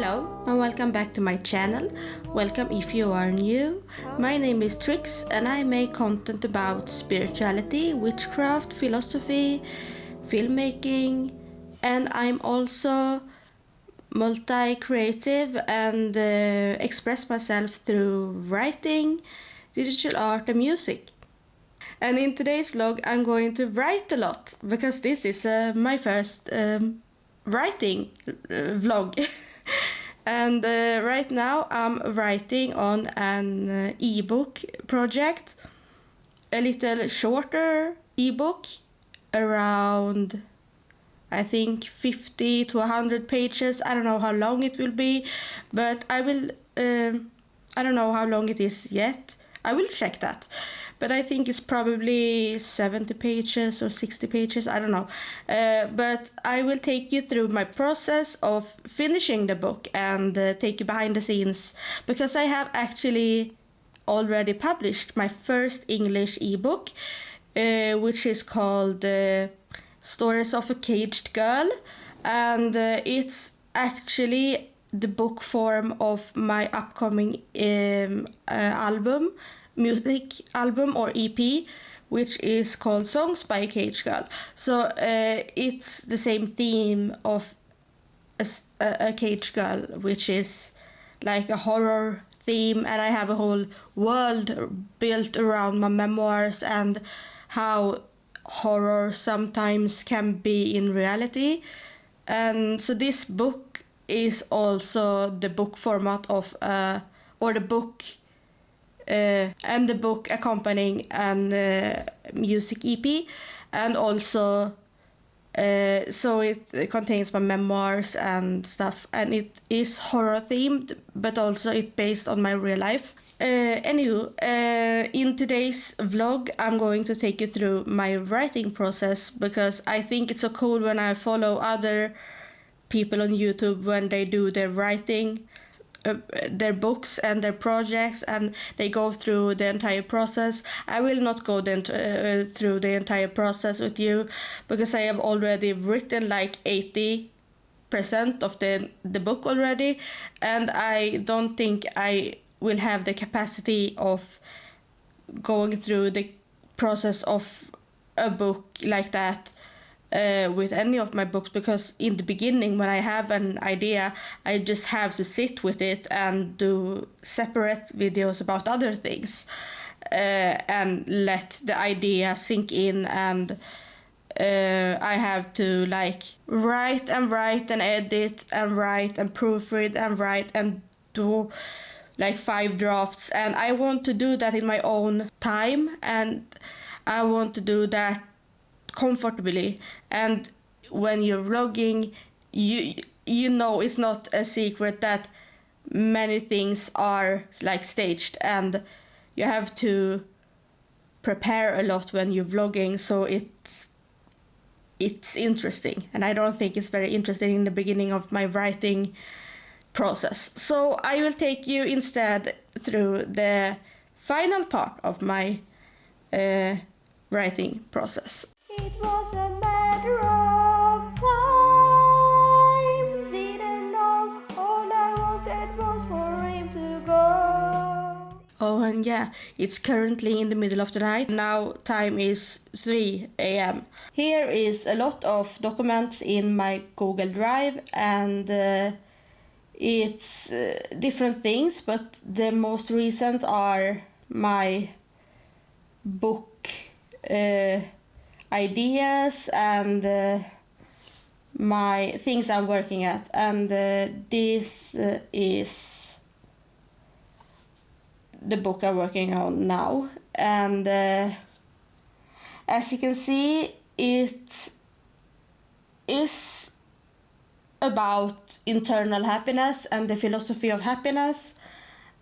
Hello and welcome back to my channel. Welcome if you are new. My name is Trix and I make content about spirituality, witchcraft, philosophy, filmmaking, and I'm also multi-creative and express myself through writing, digital art and music. And in today's vlog I'm going to write a lot because this is my first writing vlog. And right now I'm writing on an ebook project, a little shorter ebook, around I think 50 to 100 pages. I don't know how long it will be, but I don't know how long it is yet. I will check that, but I think it's probably 70 pages or 60 pages, I don't know. But I will take you through my process of finishing the book and take you behind the scenes, because I have actually already published my first English ebook, which is called Stories of a Caged Girl, and it's actually the book form of my upcoming music album or EP, which is called Songs by a Caged Girl. So it's the same theme of a caged girl, which is like a horror theme, and I have a whole world built around my memoirs and how horror sometimes can be in reality. And so this book is also the book format of or the book and the book accompanying an music EP, and also so it contains my memoirs and stuff, and it is horror themed, but also it's based on my real life. In today's vlog I'm going to take you through my writing process, because I think it's so cool when I follow other people on YouTube when they do their writing, their books and their projects, and they go through the entire process. I will not go through the entire process with you, because I have already written like 80% of the book already, and I don't think I will have the capacity of going through the process of a book like that with any of my books, because in the beginning when I have an idea I just have to sit with it and do separate videos about other things and let the idea sink in, and I have to like write and edit and write and proofread and write and do like 5 drafts, and I want to do that in my own time, and I want to do that comfortably. And when you're vlogging, you know, it's not a secret that many things are like staged, and you have to prepare a lot when you're vlogging, so it's interesting, and I don't think it's very interesting in the beginning of my writing process. So I will take you instead through the final part of my writing process. It was a matter of time. Didn't know, all I wanted was for him to go. Oh, and yeah, it's currently in the middle of the night. Now time is 3 a.m. Here is a lot of documents in my Google Drive, and it's different things, but the most recent are my book ideas and my things I'm working at, and this is the book I'm working on now, and as you can see, it is about internal happiness and the philosophy of happiness,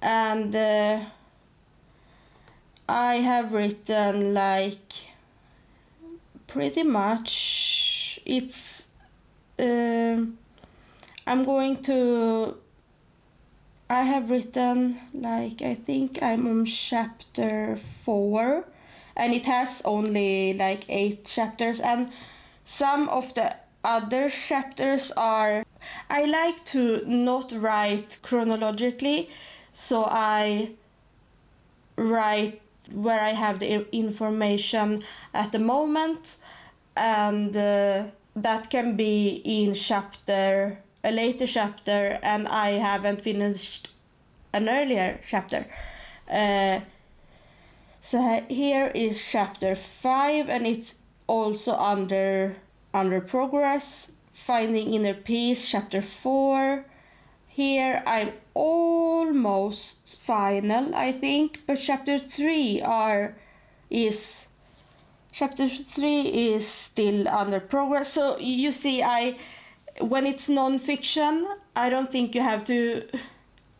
and I have written like pretty much it's I have written like, I think I'm on chapter 4, and it has only like 8 chapters, and some of the other chapters are I like to not write chronologically, so I write where I have the information at the moment, and that can be in a later chapter, and I haven't finished an earlier chapter. So here is chapter 5, and it's also under progress. Finding inner peace, chapter 4. Here I'm almost final, I think, but chapter 3 is still under progress. So you see, when it's non-fiction, I don't think you have to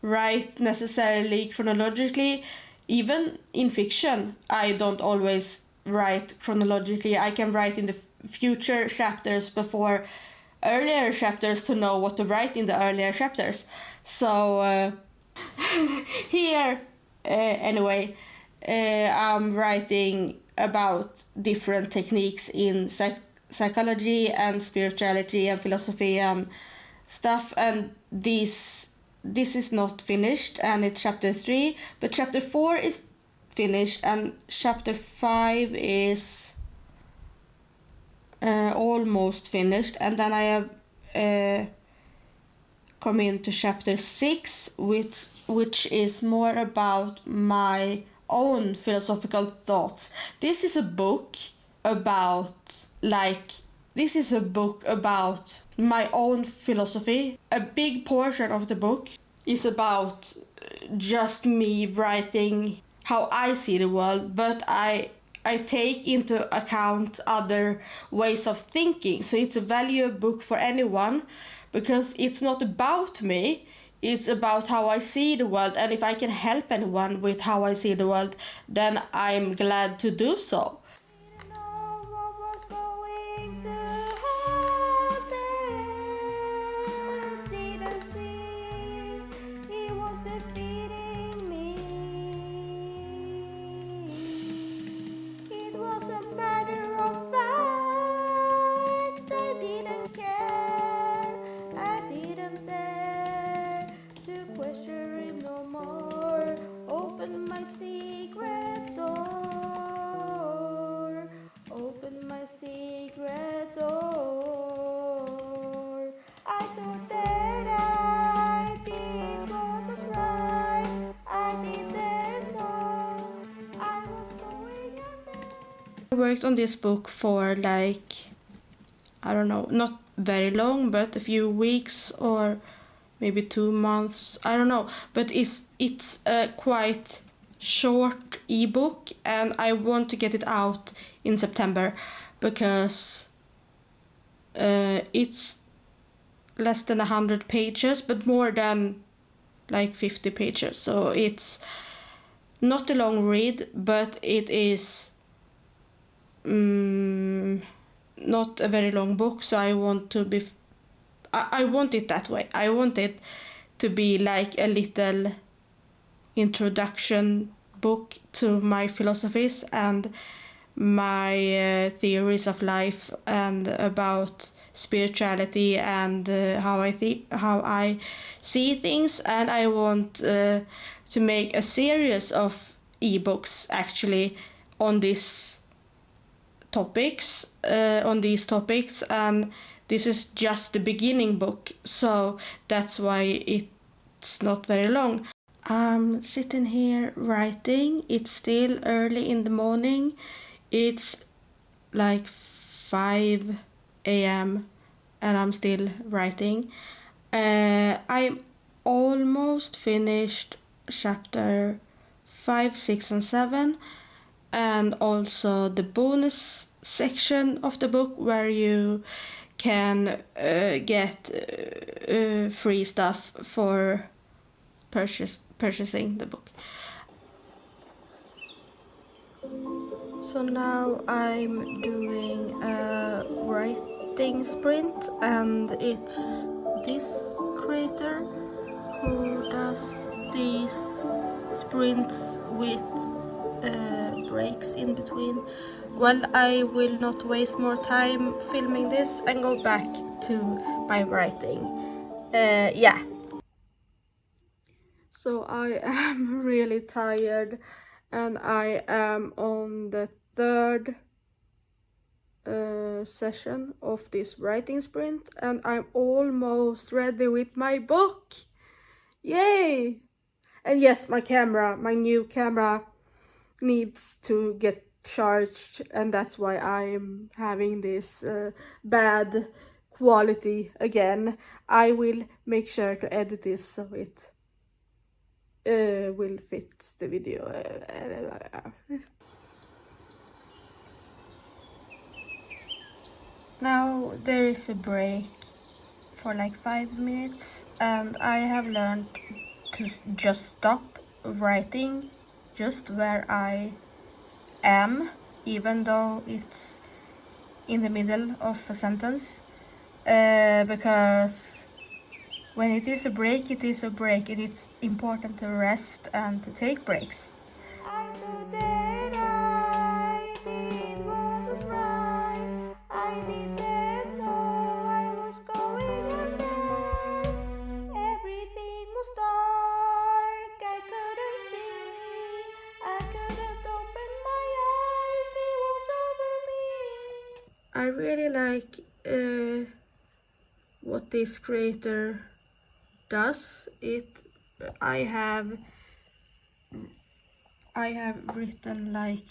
write necessarily chronologically. Even in fiction, I don't always write chronologically. I can write in the future chapters before earlier chapters to know what to write in the earlier chapters. So here, anyway, I'm writing about different techniques in psychology and spirituality and philosophy and stuff, and this is not finished, and it's chapter 3, but chapter 4 is finished, and chapter 5 is almost finished, and then I have come into chapter 6, which is more about my own philosophical thoughts. This is a book about my own philosophy. A big portion of the book is about just me writing how I see the world, but I take into account other ways of thinking. So it's a valuable book for anyone, because it's not about me, it's about how I see the world, and if I can help anyone with how I see the world, then I'm glad to do so. Didn't know what was going to happen. Didn't see he was defeating me. It was a matter of fact. I didn't care. I didn't dare to question him no more. Open my secret door. Open my secret door. I thought that I did what was right. I didn't know I was going under. I worked on this book for I don't know, not very long, but a few weeks or maybe 2 months, I don't know, but it's a quite short ebook, and I want to get it out in September, because it's less than 100 pages, but more than 50 pages, so it's not a long read, but it is not a very long book, so I want it that way. I want it to be like a little introduction book to my philosophies and my theories of life, and about spirituality, and how I see things. And I want to make a series of ebooks actually on these topics, and this is just the beginning book, so that's why it's not very long. I'm sitting here writing. It's still early in the morning. It's 5 a.m. and I'm still writing. I'm almost finished chapter 5, 6, and 7, and also the bonus section of the book where you can get free stuff for purchasing the book. So now I'm doing a writing sprint, and it's this creator who does these sprints with breaks in between. Well, I will not waste more time filming this and go back to my writing. Yeah. So I am really tired and I am on the third session of this writing sprint and I'm almost ready with my book. Yay! And yes, my new camera needs to get charged and that's why I'm having this bad quality again. I will make sure to edit this so it will fit the video. Now there is a break for like 5 minutes and I have learned to just stop writing just where I am, even though it's in the middle of a sentence, because when it is a break, it is a break and it's important to rest and to take breaks. I thought that I did what was right. I didn't know I was going under. Everything was dark. I couldn't see. I couldn't open my eyes. It was over me. I really like what this creator does. I have written like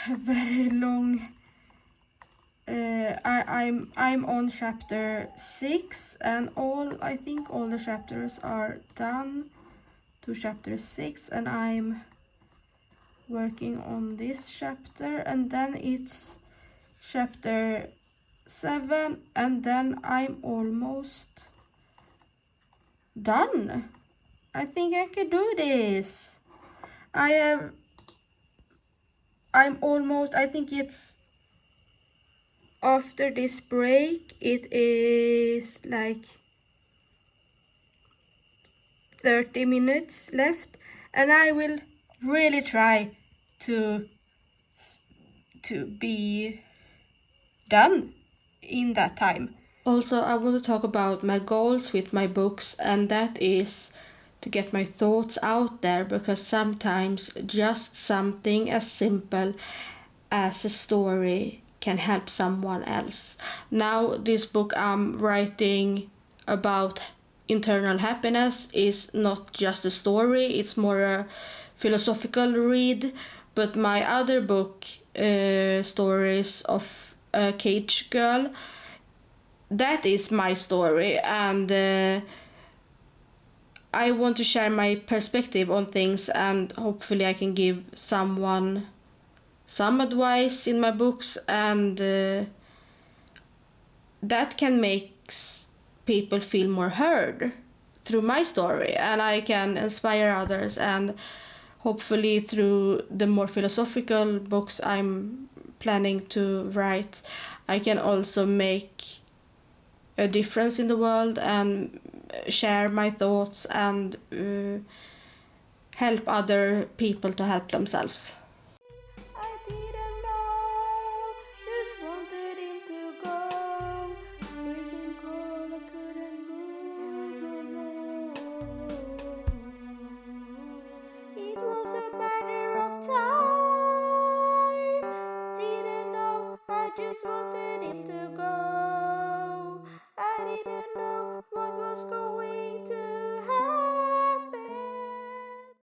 a very long. I'm on chapter 6 and I think all the chapters are done to chapter 6 and I'm working on this chapter and then it's chapter 7 and then I'm almost done. I think I can do this. I think it's after this break, it is like 30 minutes left and I will really try to be done in that time. Also, I want to talk about my goals with my books, and that is to get my thoughts out there because sometimes just something as simple as a story can help someone else. Now, this book I'm writing about internal happiness is not just a story, it's more a philosophical read. But my other book, Stories of a Cage Girl, that is my story, and I want to share my perspective on things, and hopefully I can give someone some advice in my books, and that can make people feel more heard through my story, and I can inspire others, and hopefully through the more philosophical books I'm planning to write, I can also make a difference in the world and share my thoughts and help other people to help themselves. I didn't know, just wanted him to go. Freezing cold, I couldn't move no more. It was a matter of time. Didn't know, I just wanted him to go. I didn't know what